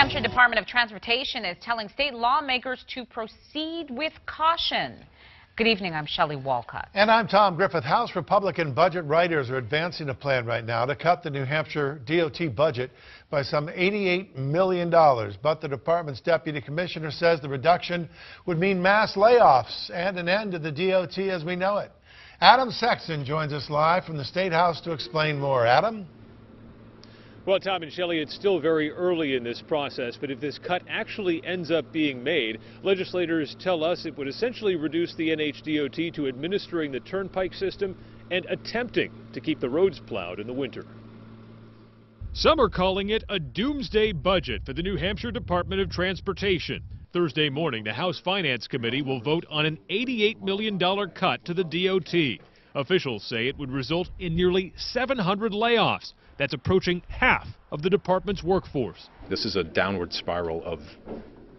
Hampshire Department of Transportation is telling state lawmakers to proceed with caution. Good evening, I'm Shelley Walcott. And I'm Tom Griffith. House Republican budget writers are advancing a plan right now to cut the New Hampshire DOT budget by some $88 million. But the department's deputy commissioner says the reduction would mean mass layoffs and an end to the DOT as we know it. Adam Sexton joins us live from the State House to explain more. Adam? Well, Tom and Shelley, it's still very early in this process, but if this cut actually ends up being made, legislators tell us it would essentially reduce the NHDOT to administering the turnpike system and attempting to keep the roads plowed in the winter. Some are calling it a doomsday budget for the New Hampshire Department of Transportation. Thursday morning, the House Finance Committee will vote on an $88 million cut to the DOT. Officials say it would result in nearly 700 layoffs. That's approaching half of the department's workforce. This is a downward spiral of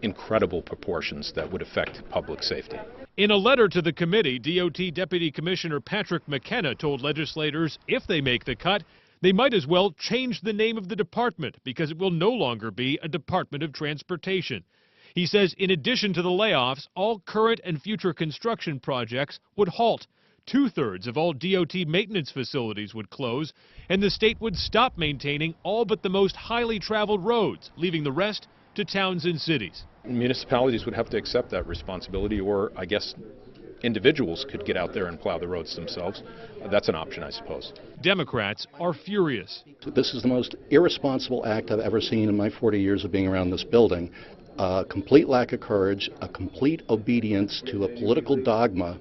incredible proportions that would affect public safety. In a letter to the committee, DOT Deputy Commissioner Patrick McKenna told legislators if they make the cut, they might as well change the name of the department because it will no longer be a Department of Transportation. He says in addition to the layoffs, all current and future construction projects would halt. Two-thirds of all DOT maintenance facilities would close, and the state would stop maintaining all but the most highly traveled roads, leaving the rest to towns and cities. Municipalities would have to accept that responsibility, or I guess individuals could get out there and plow the roads themselves. That's an option, I suppose. Democrats are furious. This is the most irresponsible act I've ever seen in my 40 years of being around this building. A complete lack of courage, a complete obedience to a political dogma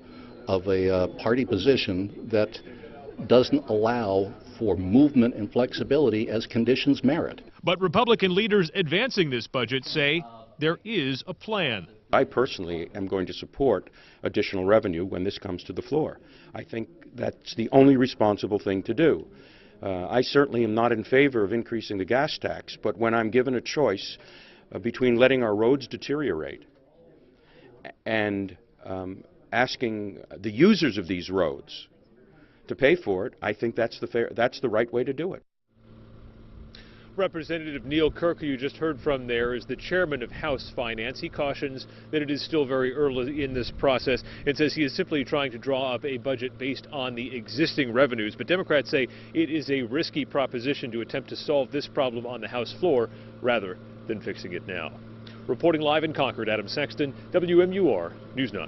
of a party position that doesn't allow for movement and flexibility as conditions merit. But Republican leaders advancing this budget say there is a plan. I personally am going to support additional revenue when this comes to the floor. I think that's the only responsible thing to do. I certainly am not in favor of increasing the gas tax, but when I'm given a choice between letting our roads deteriorate and asking the users of these roads to pay for it, I think that's the right way to do it. Representative Neil Kirk, who you just heard from there, is the chairman of House Finance. He cautions that it is still very early in this process and says he is simply trying to draw up a budget based on the existing revenues. But Democrats say it is a risky proposition to attempt to solve this problem on the House floor rather than fixing it now. Reporting live in Concord, Adam Sexton, WMUR News 9.